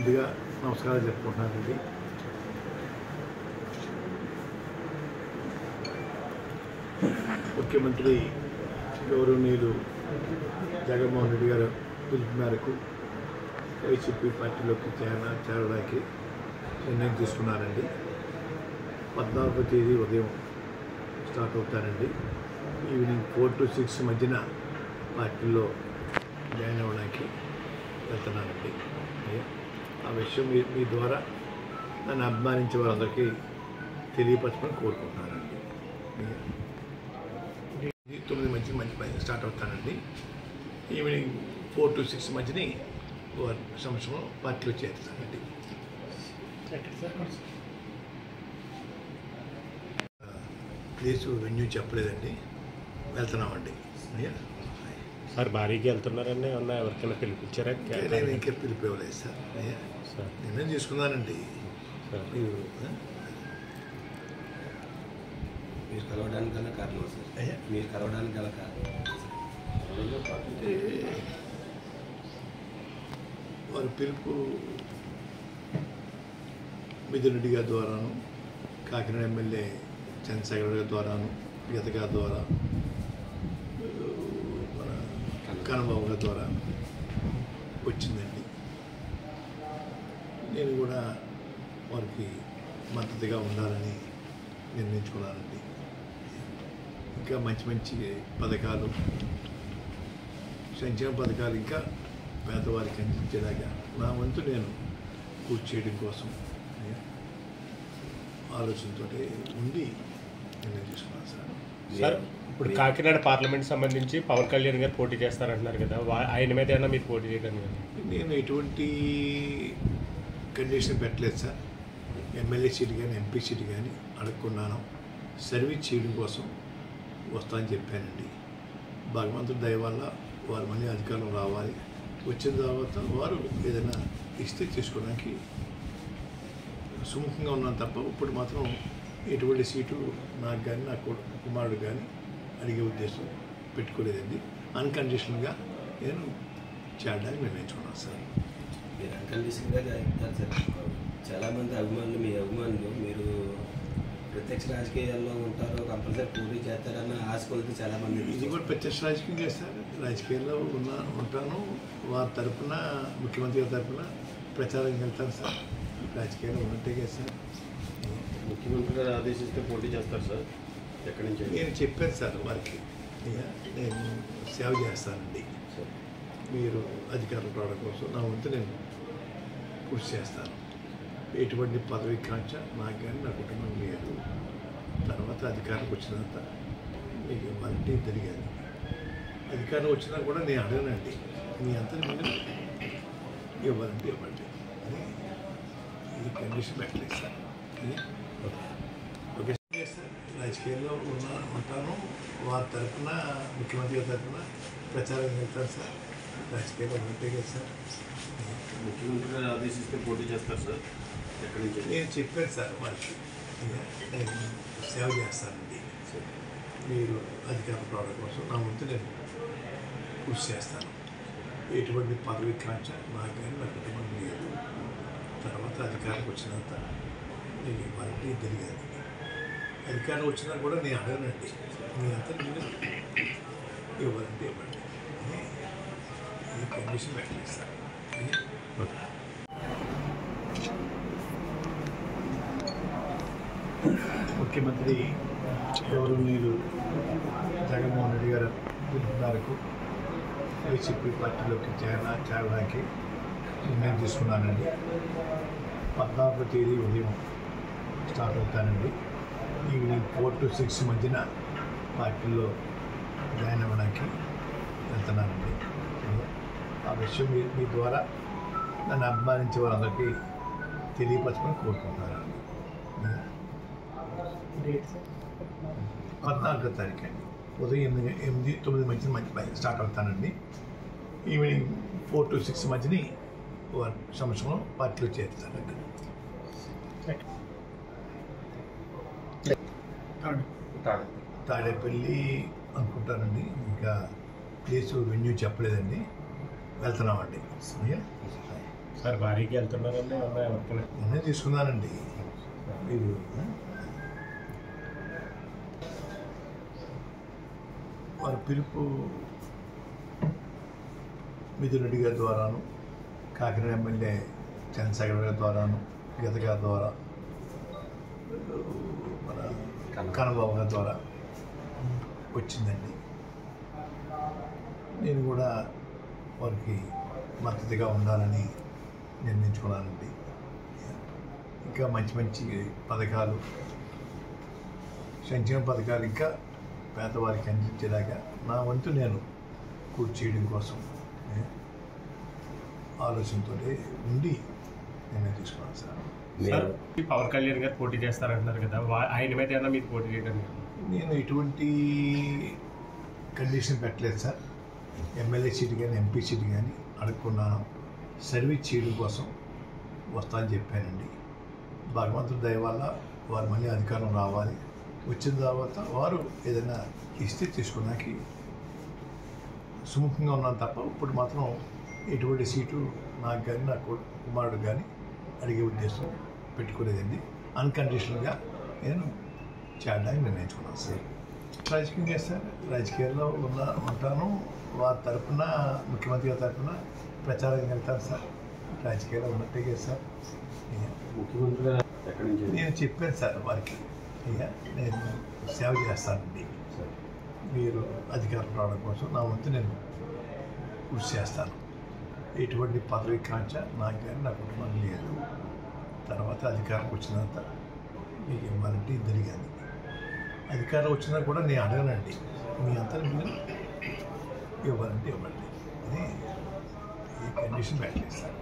ముందుగా నమస్కారం చెప్పుకుంటున్నానండి. ముఖ్యమంత్రి గౌరవనీయులు జగన్మోహన్ రెడ్డి గారు పిలుపు మేరకు వైసీపీ పార్టీలోకి చేరడానికి నిర్ణయం తీసుకున్నారండి. 14వ తేదీ ఉదయం స్టార్ట్ అవుతారండి. ఈవినింగ్ 4 to 6 మధ్యన పార్టీలో జాయిన్ అవ్వడానికి వెళ్తున్నానండి. ఆ విషయం మీ ద్వారా నన్ను అభిమానించే వారందరికీ తెలియపరచమని కోరుకుంటున్నానండి. 9 మధ్య స్టార్ట్ అవుతానండి. ఈవినింగ్ 4 to 6 మధ్యని సంవత్సరం పార్టీలో చేరుతానండి. ప్లేసు వెన్యూ చెప్పలేదండి, వెళ్తున్నామండి. సార్ భారీగా వెళ్తున్నారండి, ఏమన్నా ఎవరికైనా పిలిపించారా? నేను ఇంకా పిలిపి ఇవ్వలేదు సార్. నిర్ణయం తీసుకున్నానండి. మీరు కలవడానికి గల కారణం సార్, మీరు కలవడానికి గల కారణం వారి పిలుపు మిథున్ రెడ్డి గారి ద్వారాను, కాకినాడ ఎమ్మెల్యే చంద్రశేఖర్ గారి ద్వారాను, గీత గారి ద్వారా, మన కన్నబాబు గారి ద్వారా వచ్చిందండి. నేను కూడా వారికి మద్దతుగా ఉండాలని నిర్ణయించుకున్నానండి. ఇంకా మంచి పథకాలు, సంక్షేమ పథకాలు ఇంకా పేదవారికి అందించేలాగా నా వంతు నేను కృషి చేయడం కోసం ఆలోచనతో ఉండి నిర్ణయం తీసుకున్నాను సార్. సార్ ఇప్పుడు కాకినాడ పార్లమెంట్ సంబంధించి పవన్ కళ్యాణ్ గారు పోటీ చేస్తారంటున్నారు కదా, ఆయన మీద ఏమన్నా మీరు పోటీ చేయడం కదా? నేను ఎటువంటి కండిషన్ పెట్టలేదు సార్. ఎమ్మెల్యే సీట్ కానీ ఎంపీ సీట్ కానీ అడుక్కున్నాను. సర్వీస్ చేయడం కోసం వస్తానని చెప్పానండి. భగవంతుడి దయ వల్ల వారు మళ్ళీ అధికారం రావాలి. వచ్చిన తర్వాత వారు ఏదైనా ఇస్తే తీసుకోవడానికి సుముఖంగా ఉన్నాను తప్ప ఇప్పుడు మాత్రం ఎటువంటి సీటు నాకు కానీ నా కుమారుడు కానీ అడిగే ఉద్దేశం పెట్టుకోలేదండి. అన్కండిషన్గా నేను చేయడానికి నిర్ణయించుకున్నాను సార్. మీరు అన్కండిషన్గా చెప్తారు సార్. చాలామంది అభిమానులు, మీ అభిమానులు మీరు ప్రత్యక్ష రాజకీయాల్లో ఉంటారు, కంపల్సరీ పోటీ చేస్తారన్న ఆశ కొలితే చాలామంది. ఇది కూడా ప్రత్యక్ష రాజకీయం చేస్తారు. రాజకీయాల్లో ఉంటాను. వారి తరఫున, ముఖ్యమంత్రి గారి తరఫున ప్రచారం వెళ్తాను సార్. రాజకీయాల్లో ఉన్నట్టే కదా సార్. ముఖ్యమంత్రి గారు ఆదేశిస్తే పోటీ చేస్తారు సార్. ఎక్కడి నుంచి? నేను చెప్పాను సార్ వారికి, నేను సేవ చేస్తానండి. మీరు అధికారం రావడం కోసం నా వంతు నేను కృషి చేస్తాను. ఎటువంటి పదవి కాంక్ష నాకు కానీ నా కుటుంబం లేదు. తర్వాత అధికారం వచ్చినంత మీకు ఇవ్వాలంటే జరిగేది. అధికారం వచ్చినా కూడా నేను అడగనండి, మీ అంతా మీరు ఇవ్వాలంటే ఇవ్వండి అని ఇది కండిషన్ పెట్టలేదు సార్. Okay sir. రాజకీయాల్లో ఉంటాను. వారి తరఫున, ముఖ్యమంత్రి గారి తరఫున ప్రచారం వెళ్తాను సార్. రాజకీయాల్లో ఉన్నట్టే కదా సార్. ముఖ్యమంత్రి గారు ఆదేశిస్తే పోటీ చేస్తారు సార్. ఎక్కడి నుంచి? నేను చెప్పాను సార్ వారికి, నేను సేవ చేస్తానండి. మీరు అధికారం రావడం కోసం నా వంతు నేను కృషి చేస్తాను. ఎటువంటి పదవి కాంక్ష నాకు కానీ నా కుటుంబం లేదు. తర్వాత అధికారం వచ్చినంత నేను ఇవ్వాలంటే జరిగేది. అధికారం వచ్చినా కూడా నేను అడగనండి, మీ అంతా నేను ఇవ్వాలంటే ఇవ్వండి అని ఈ కండిషన్ పెట్టలేదు సార్. ముఖ్యమంత్రి గౌరవనీయులు జగన్మోహన్ రెడ్డి గారు పిలుపు మేరకు వైసీపీ పార్టీలోకి చేరడానికి నిర్ణయం తీసుకున్నానండి. 14వ తేదీ ఉదయం స్టార్ట్ అవుతానండి. ఈవినింగ్ 4 to 6 మధ్యన పార్టీలో జాయిన్ అవ్వడానికి వెళ్తున్నానండి. ఆ విషయం మీ ద్వారా నన్ను అభిమానించే వారందరికీ తెలియపరచమని కోరుకుంటున్నానండి. 14వ తారీఖు అండి. ఉదయం 8-9 మధ్య స్టార్ట్ అవుతానండి. ఈవినింగ్ 4 to 6 మధ్యని సంవత్సరం పార్టీలో చేరుతానండి. తాడేపల్లి అనుకుంటానండి. ఇంకా ప్లేసు వెన్యూ చెప్పలేదండి, వెళ్తున్నామండి. సార్ భారీకి వెళ్తున్నారండి ఎవరికైనా నేనే తీసుకున్నానండి. మీరు వారి పిలుపు మిథున్ రెడ్డి గారి ద్వారాను, కాకినాడ ఎమ్మెల్యే చంద్రశేఖర్ గారి ద్వారాను, గీత గారి ద్వారా, మన కన్నబాబు గారి ద్వారా వచ్చిందండి. నేను కూడా వారికి మద్దతుగా ఉండాలని నిర్ణయించుకున్నానండి. ఇంకా మంచి మంచి పథకాలు, సంక్షేమ పథకాలు ఇంకా పేదవారికి అందించేలాగా నా వంతు నేను కృషి చేయడం కోసం ఆలోచనతో ఉండి నేను తీసుకున్నాను సార్. సార్ పవన్ కళ్యాణ్ గారు పోటీ చేస్తారంటున్నారు కదా, ఆయన మీద ఏమన్నా మీరు పోటీ చేయడానికి? నేను ఎటువంటి కండిషన్ పెట్టలేదు సార్. ఎమ్మెల్యే సీట్ కానీ ఎంపీ సీట్ కానీ అడుక్కున్నాను. సర్వీస్ చేయడం కోసం వస్తానని చెప్పానండి. భగవంతుడి దయ వల్ల వారు మళ్ళీ అధికారం రావాలి. వచ్చిన తర్వాత వారు ఏదైనా ఇస్తే తీసుకోవడానికి సుముఖంగా ఉన్నాను తప్ప ఇప్పుడు మాత్రం ఎటువంటి సీటు నాకు కానీ నా కుమారుడు కానీ అడిగే ఉద్దేశం పెట్టుకోలేదండి. అన్కండిషనల్గా నేను చేయడానికి నిర్ణయించుకున్నాను సార్. రాజకీయంగా సార్ రాజకీయాల్లో ఉంటాను. వారి తరఫున ముఖ్యమంత్రి గారి తరఫున ప్రచారం వెళ్తాను సార్. రాజకీయాల్లో ఉన్నట్టే కదా సార్. ముఖ్యమంత్రి ఎక్కడి నుంచి? నేను చెప్పాను సార్ వారికి, అయ్యా నేను సేవ చేస్తానండి, మీరు అధికారం రావడం కోసం నా వంతు నేను కృషి చేస్తాను. ఎటువంటి పదవి కాంక్ష నాకు కానీ నా కుటుంబానికి లేదు. తర్వాత అధికారం వచ్చినంత మీకు ఇవ్వాలంటే ఇద్దరు కానీ అధికారం వచ్చినా కూడా నేను అడగనండి. మీ అంతా మీరు ఇవ్వాలంటే ఇవ్వండి అని ఈ కండిషన్ పెట్టలేదు సార్.